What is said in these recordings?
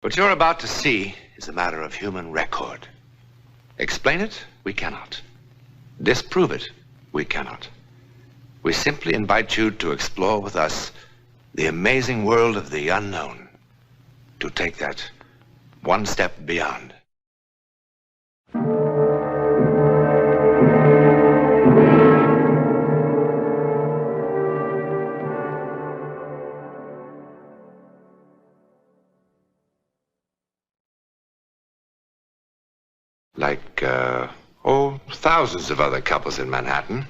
What you're about to see is a matter of human record. Explain it, we cannot. Disprove it, we cannot. We simply invite you to explore with us the amazing world of the unknown, to take that one step beyond. Like, thousands of other couples in Manhattan,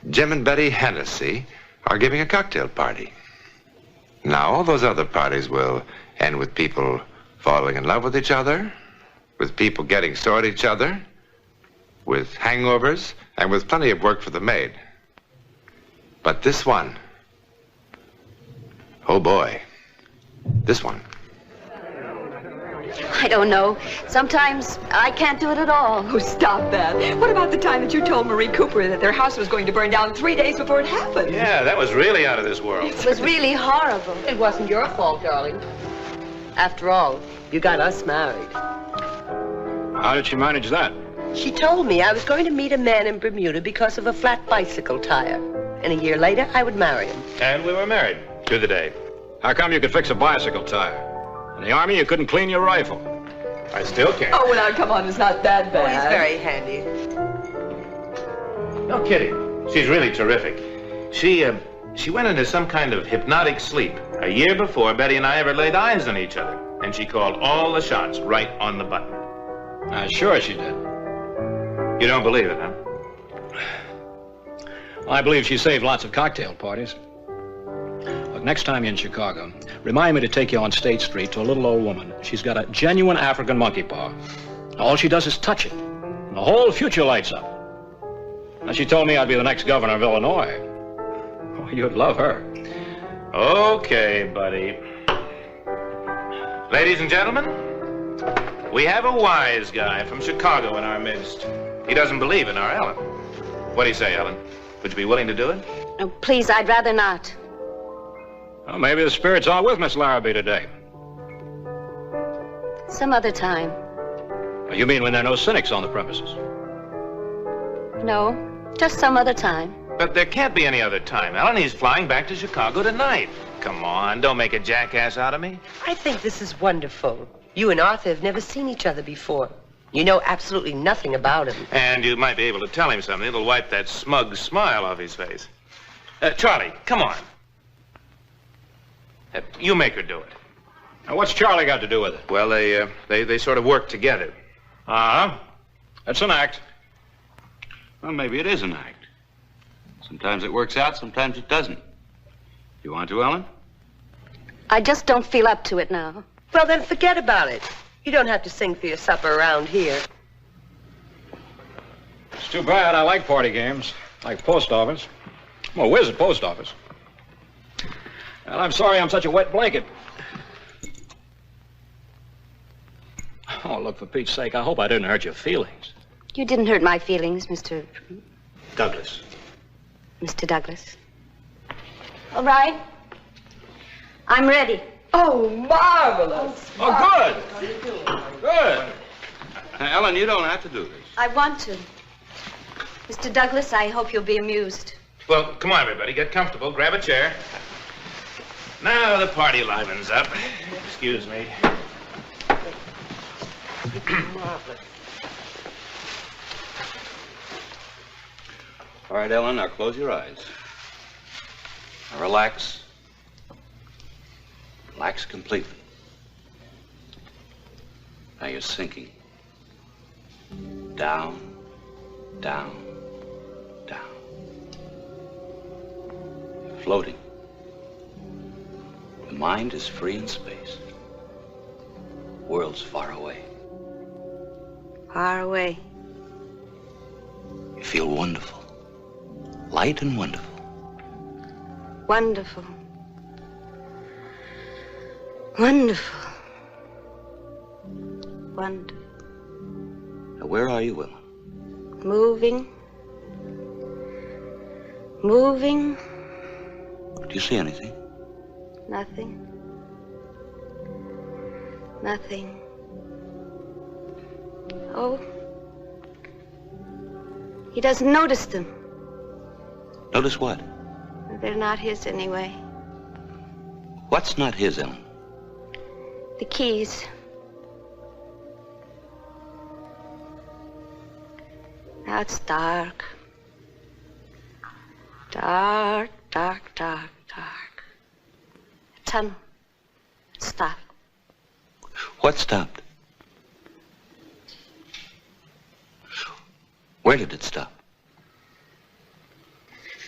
Jim and Betty Hennessy are giving a cocktail party. Now, all those other parties will end with people falling in love with each other, with people getting sore at each other, with hangovers, and with plenty of work for the maid. But this one, oh boy, this one. I don't know. Sometimes I can't do it at all. Oh, stop that. What about the time that you told Marie Cooper that their house was going to burn down 3 days before it happened? Yeah, that was really out of this world. It was really horrible. It wasn't your fault, darling. After all, you got us married. How did she manage that? She told me I was going to meet a man in Bermuda because of a flat bicycle tire. And a year later, I would marry him. And we were married to the day. How come you could fix a bicycle tire? In the Army, you couldn't clean your rifle. I still can. Oh, well, now, come on, it's not that bad. Oh, he's very handy. No kidding. She's really terrific. She went into some kind of hypnotic sleep a year before Betty and I ever laid eyes on each other. And she called all the shots right on the button. Sure she did. You don't believe it, huh? Well, I believe she saved lots of cocktail parties. Look, next time you're in Chicago, remind me to take you on State Street to a little old woman. She's got a genuine African monkey paw. All she does is touch it, and the whole future lights up. Now, she told me I'd be the next governor of Illinois. Oh, you'd love her. Okay, buddy. Ladies and gentlemen, we have a wise guy from Chicago in our midst. He doesn't believe in our Ellen. What do you say, Ellen? Would you be willing to do it? Oh, please, I'd rather not. Well, maybe the spirits are with Miss Larrabee today. Some other time. You mean when there are no cynics on the premises? No, just some other time. But there can't be any other time, Ellen. He's flying back to Chicago tonight. Come on, don't make a jackass out of me. I think this is wonderful. You and Arthur have never seen each other before. You know absolutely nothing about him. And you might be able to tell him something that'll wipe that smug smile off his face. Charlie, come on. You make her do it. Now, what's Charlie got to do with it? Well, they sort of work together. Uh-huh. That's an act. Well, maybe it is an act. Sometimes it works out, sometimes it doesn't. You want to, Ellen? I just don't feel up to it now. Well, then forget about it. You don't have to sing for your supper around here. It's too bad. I like party games. Like post office. I'm a whiz at post office. And I'm sorry I'm such a wet blanket. Oh, look, for Pete's sake, I hope I didn't hurt your feelings. You didn't hurt my feelings, Mr. Douglas. Mr. Douglas. All right. I'm ready. Oh, marvelous. Oh, good. Good. Ellen, you don't have to do this. I want to. Mr. Douglas, I hope you'll be amused. Well, come on, everybody. Get comfortable. Grab a chair. Now the party livens up. Excuse me. All right, Ellen, now close your eyes. Now relax. Relax completely. Now you're sinking. Down, down, down. You're floating. The mind is free in space. World's far away. Far away. You feel wonderful. Light and wonderful. Wonderful. Wonderful. Wonderful. Now, where are you, Ellen? Moving. Moving. Do you see anything? Nothing. Nothing. Oh. He doesn't notice them. Notice what? They're not his anyway. What's not his, Ellen? The keys. Now it's dark. Dark, dark, dark, dark. A tunnel. Stop. What stopped? Where did it stop?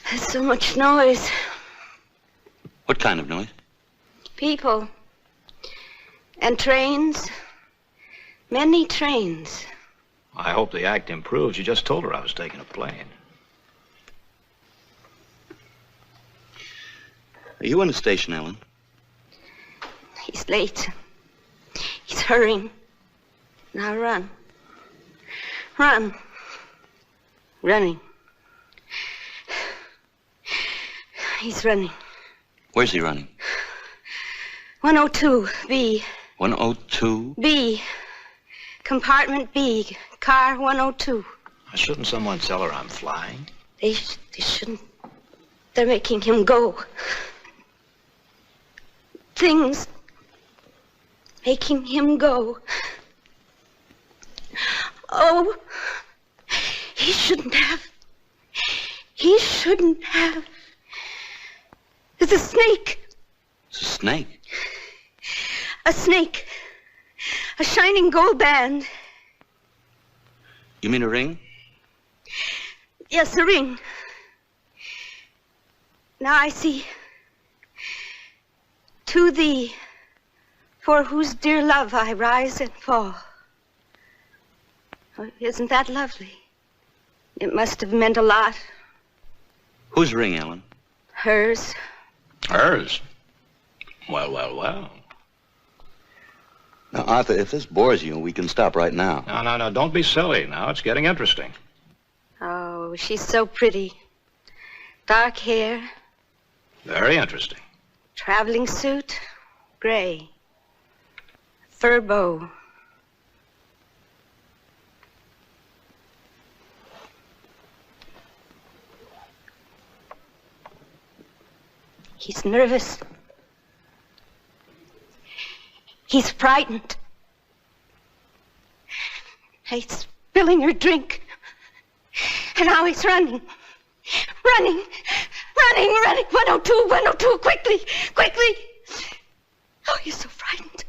There's so much noise. What kind of noise? People. And trains. Many trains. I hope the act improves. You just told her I was taking a plane. Are you in the station, Ellen? He's late. He's hurrying. Now run. Run. Running. He's running. Where's he running? 102, B. 102? B. Compartment B. Car 102. Shouldn't someone tell her I'm flying? They shouldn't. They're making him go. Things making him go. Oh, he shouldn't have. He shouldn't have. There's a snake. It's a snake. A snake. A shining gold band. You mean a ring? Yes, a ring. Now I see. To thee, for whose dear love I rise and fall. Oh, isn't that lovely? It must have meant a lot. Whose ring, Ellen? Hers. Hers? Well, well, well. Now, Arthur, if this bores you, we can stop right now. No, don't be silly. Now it's getting interesting. Oh, she's so pretty. Dark hair. Very interesting. Traveling suit. Gray. Fur bow. He's nervous. He's frightened. He's spilling her drink. And now he's running. Running. 102, 102, quickly, quickly. Oh, he's so frightened.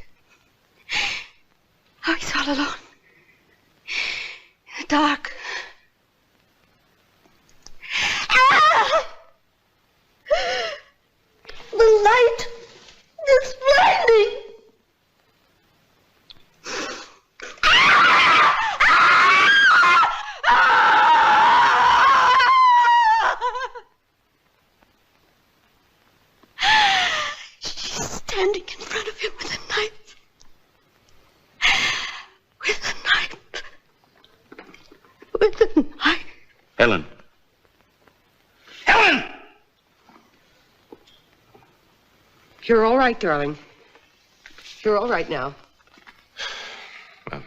Oh, he's all alone. In the dark. Ah! The light is blinding. She's standing in front of him with a knife. With a knife. With a knife. Ellen. Ellen! You're all right, darling. You're all right now. Well,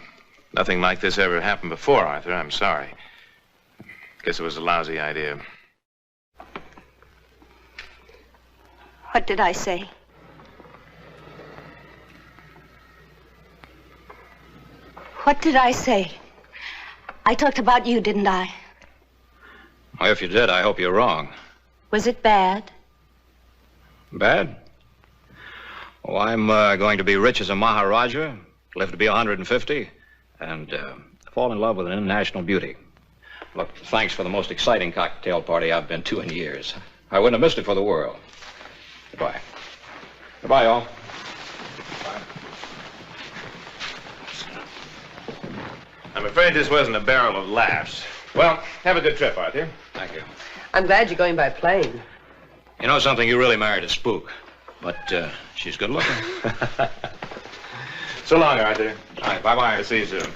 nothing like this ever happened before, Arthur. I'm sorry. Guess it was a lousy idea. What did I say? What did I say? I talked about you, didn't I? Well, if you did, I hope you're wrong. Was it bad? Bad? Oh, I'm going to be rich as a Maharaja, live to be 150, and fall in love with an international beauty. Look, thanks for the most exciting cocktail party I've been to in years. I wouldn't have missed it for the world. Goodbye. Goodbye, all. Bye. I'm afraid this wasn't a barrel of laughs. Well, have a good trip, Arthur. Thank you. I'm glad you're going by plane. You know something? You really married a spook. But she's good looking. So long, Arthur. All right, bye-bye. I'll see you soon.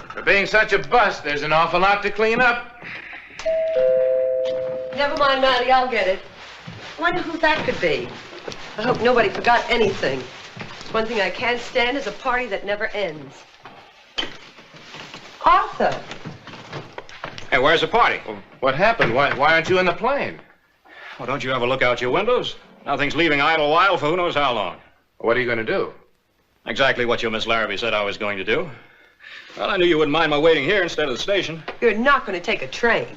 For being such a bust, there's an awful lot to clean up. Never mind, Maddie, I'll get it. I wonder who that could be. I hope nobody forgot anything. One thing I can't stand is a party that never ends. Arthur! Hey, where's the party? Well, what happened? Why aren't you in the plane? Well, don't you ever look out your windows? Nothing's leaving Idlewild for who knows how long. What are you going to do? Exactly what your Miss Larrabee said I was going to do. Well, I knew you wouldn't mind my waiting here instead of the station. You're not going to take a train.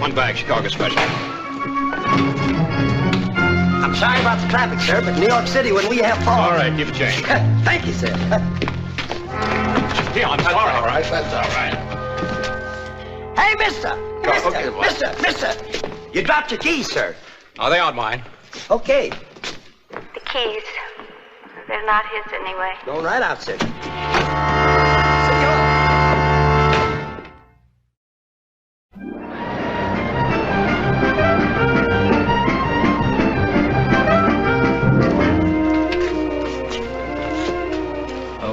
One bag, Chicago special. I'm sorry about the traffic, sir, but New York City, when we have fog... All right, give it change. Thank you, sir. Gee, I'm sorry. All right, that's all right. Hey, mister! Okay, what? Mister! You dropped your keys, sir. Oh, they aren't mine. Okay. The keys. They're not his anyway. Going right out, sir.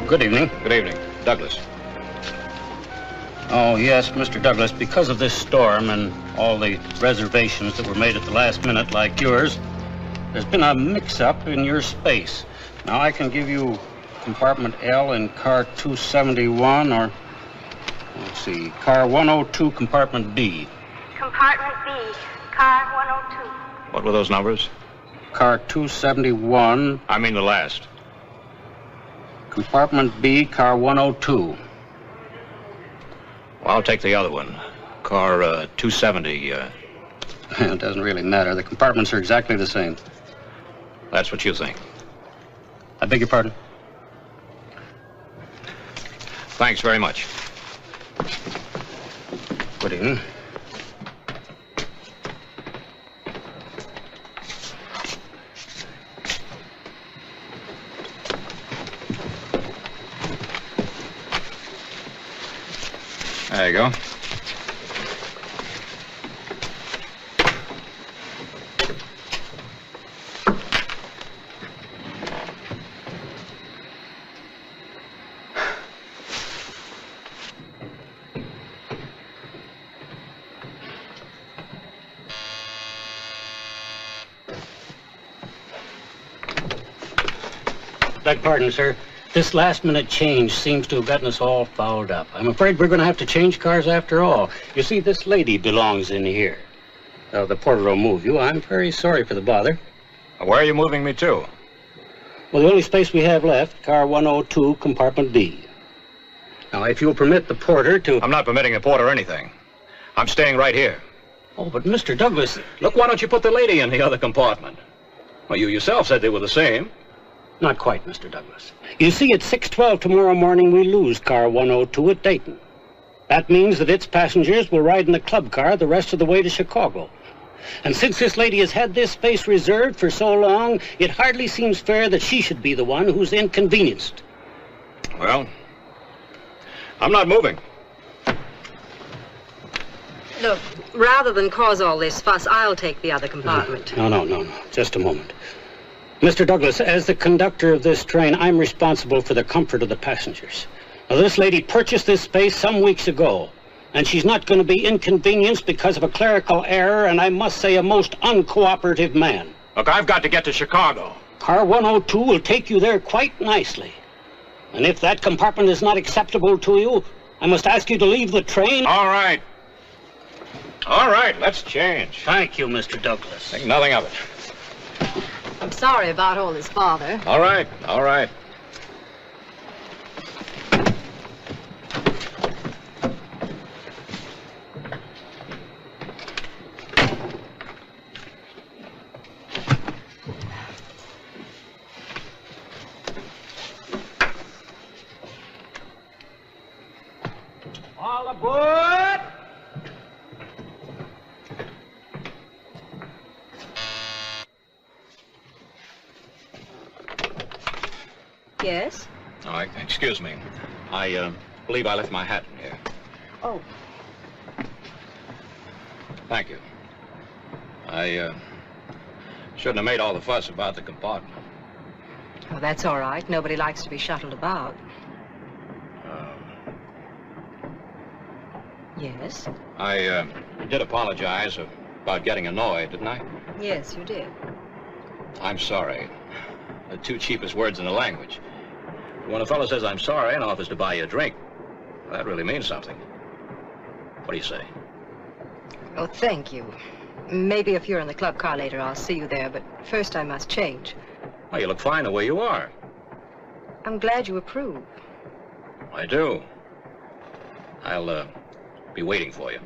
Good evening. Good evening. Douglas. Oh, yes, Mr. Douglas, because of this storm and all the reservations that were made at the last minute like yours, there's been a mix-up in your space. Now, I can give you compartment L in car 271 or, let's see, car 102, compartment B. Compartment B, car 102. What were those numbers? car 271. I mean the last. Compartment B, car 102. Well, I'll take the other one. Car 270. It doesn't really matter. The compartments are exactly the same. That's what you think. I beg your pardon? Thanks very much. Good evening. There you go. Beg pardon, sir. This last-minute change seems to have gotten us all fouled up. I'm afraid we're going to have to change cars after all. You see, this lady belongs in here. The porter will move you. I'm very sorry for the bother. Where are you moving me to? Well, the only space we have left, car 102, compartment B. Now, if you'll permit the porter to... I'm not permitting the porter anything. I'm staying right here. Oh, but Mr. Douglas... Look, why don't you put the lady in the other compartment? Well, you yourself said they were the same. Not quite, Mr. Douglas. You see, at 6:12 tomorrow morning, we lose car 102 at Dayton. That means that its passengers will ride in the club car the rest of the way to Chicago. And since this lady has had this space reserved for so long, it hardly seems fair that she should be the one who's inconvenienced. Well, I'm not moving. Look, rather than cause all this fuss, I'll take the other compartment. No. Just a moment. Mr. Douglas, as the conductor of this train, I'm responsible for the comfort of the passengers. Now, this lady purchased this space some weeks ago, and she's not going to be inconvenienced because of a clerical error, and I must say a most uncooperative man. Look, I've got to get to Chicago. Car 102 will take you there quite nicely. And if that compartment is not acceptable to you, I must ask you to leave the train. All right. All right, let's change. Thank you, Mr. Douglas. Think nothing of it. I'm sorry about all this bother. All right. All aboard! Yes? All right, excuse me. I believe I left my hat in here. Oh. Thank you. I shouldn't have made all the fuss about the compartment. Oh, that's all right. Nobody likes to be shuttled about. Yes? I did apologize about getting annoyed, didn't I? Yes, you did. I'm sorry. The two cheapest words in the language. When a fellow says I'm sorry and offers to buy you a drink, that really means something. What do you say? Oh, thank you. Maybe if you're in the club car later, I'll see you there, but first I must change. Oh, you look fine the way you are. I'm glad you approve. I do. I'll be waiting for you.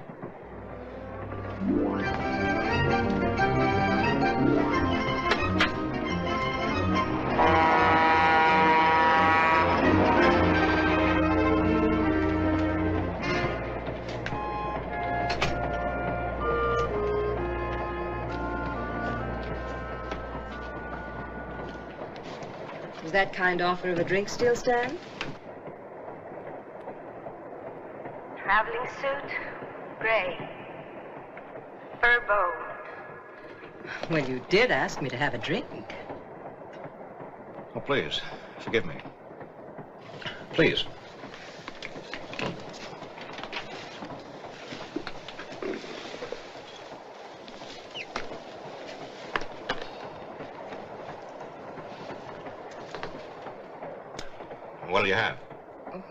Does that kind offer of a drink still stand? Traveling suit, gray. Fur bow. Well, you did ask me to have a drink. Oh, please, forgive me. Please. What'll you have?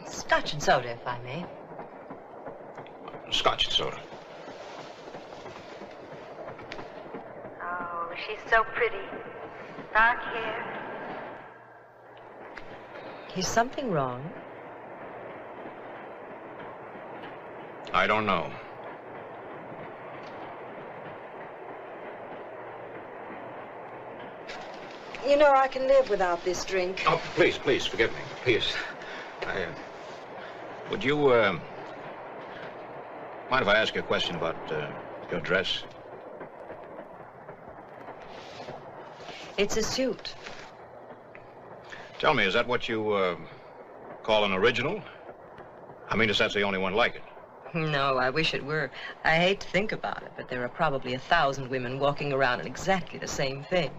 Scotch and soda, if I may. Scotch and soda. Oh, she's so pretty. Dark hair. Is something wrong? I don't know. You know, I can live without this drink. Oh, please, please, forgive me. Please. Would you, mind if I ask you a question about, your dress? It's a suit. Tell me, is that what you, call an original? I mean, is that the only one like it? No, I wish it were. I hate to think about it, but there are probably 1,000 women walking around in exactly the same thing.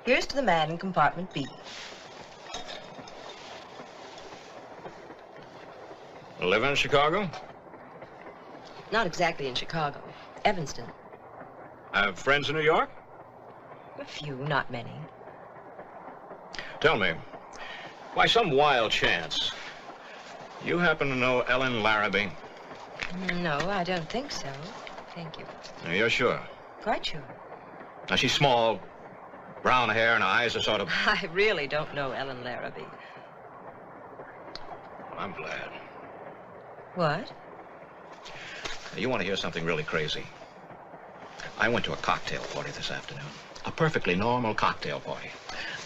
Here's to the man in compartment B. Live in Chicago? Not exactly in Chicago. Evanston. Have friends in New York? A few, not many. Tell me, by some wild chance, you happen to know Ellen Larrabee? No, I don't think so. Thank you. You're sure? Quite sure. Now, she's small, brown hair, and her eyes are sort of... I really don't know Ellen Larrabee. Well, I'm glad. What? You want to hear something really crazy? I went to a cocktail party this afternoon. A perfectly normal cocktail party.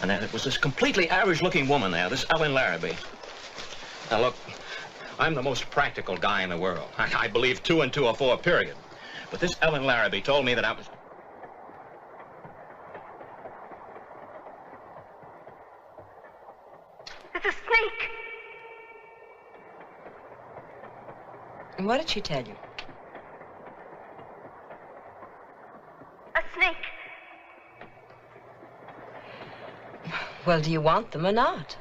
And there was this completely average-looking woman there, this Ellen Larrabee. Now, look, I'm the most practical guy in the world. I believe 2 and 2 are 4, period. But this Ellen Larrabee told me that I was... It's a snake. And what did she tell you? A snake. Well, do you want them or not?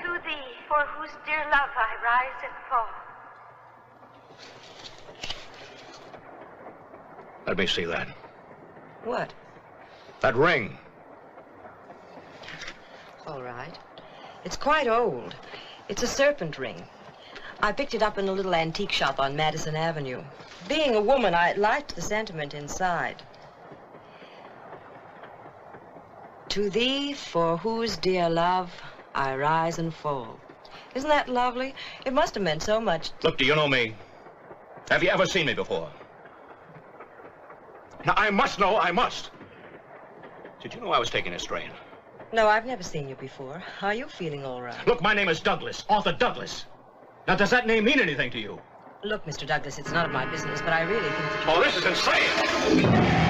To thee, for whose dear love I rise and fall. Let me see that. What? That ring. All right. It's quite old. It's a serpent ring. I picked it up in a little antique shop on Madison Avenue. Being a woman, I liked the sentiment inside. To thee, for whose dear love I rise and fall. Isn't that lovely? It must have meant so much. Look, do you know me? Have you ever seen me before? Now, I must know, I must. Did you know I was taking a strain? No, I've never seen you before. Are you feeling all right? Look, my name is Douglas, Arthur Douglas. Now, does that name mean anything to you? Look, Mr. Douglas, it's none of my business, but I really think that Oh, this is insane!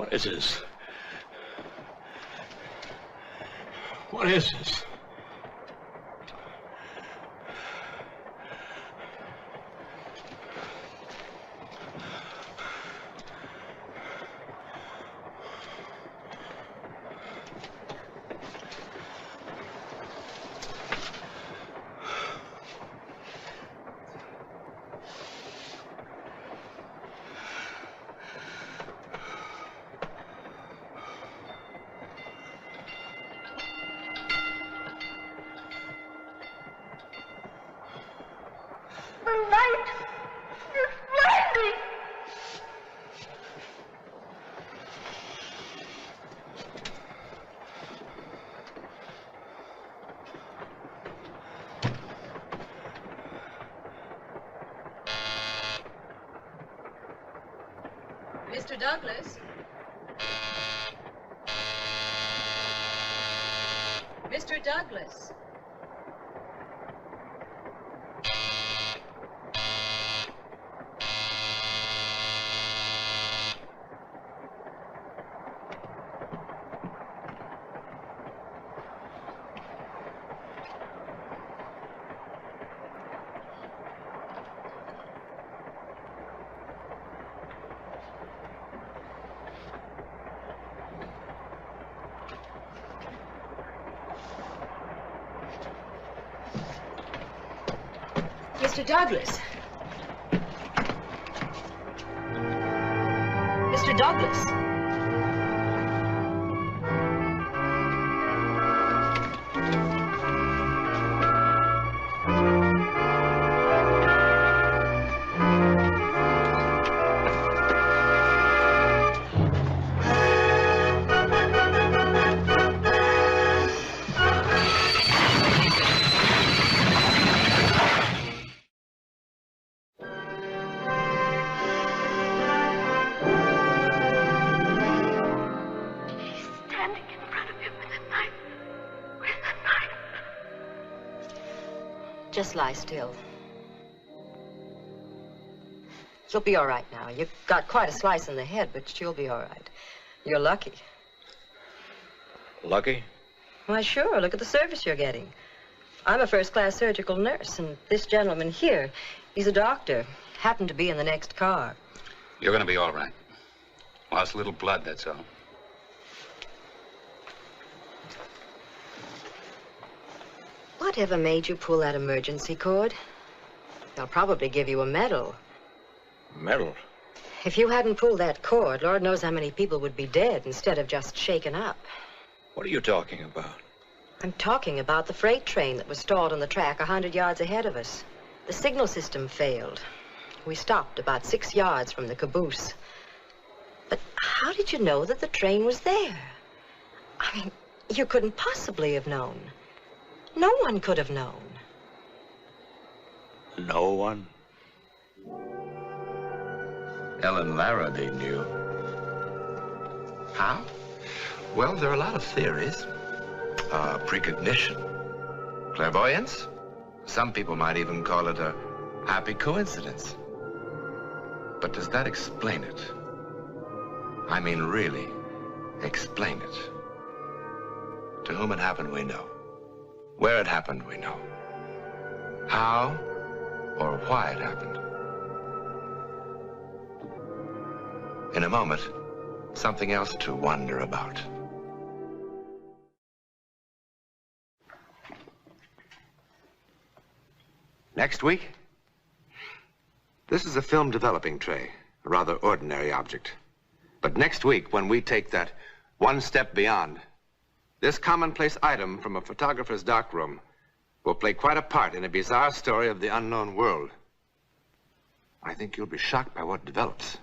What is this? What is this? Mr. Douglas? Mr. Douglas? Mr. Douglas. Mr. Douglas. Just lie still. You'll be all right now. You've got quite a slice in the head, but you'll be all right. You're lucky. Lucky? Why, sure. Look at the service you're getting. I'm a first-class surgical nurse, and this gentleman here, he's a doctor. Happened to be in the next car. You're going to be all right. Lost a little blood, that's all. Whatever made you pull that emergency cord? They'll probably give you a medal. Medal? If you hadn't pulled that cord, Lord knows how many people would be dead instead of just shaken up. What are you talking about? I'm talking about the freight train that was stalled on the track 100 yards ahead of us. The signal system failed. We stopped about 6 yards from the caboose. But how did you know that the train was there? I mean, you couldn't possibly have known. No one could have known. No one? Ellen Larrabee knew. How? Well, there are a lot of theories. Precognition, clairvoyance. Some people might even call it a happy coincidence. But does that explain it? I mean, really explain it. To whom it happened, we know. Where it happened, we know. How or why it happened. In a moment, something else to wonder about. Next week, this is a film developing tray, a rather ordinary object. But next week, when we take that one step beyond, this commonplace item from a photographer's darkroom will play quite a part in a bizarre story of the unknown world. I think you'll be shocked by what develops.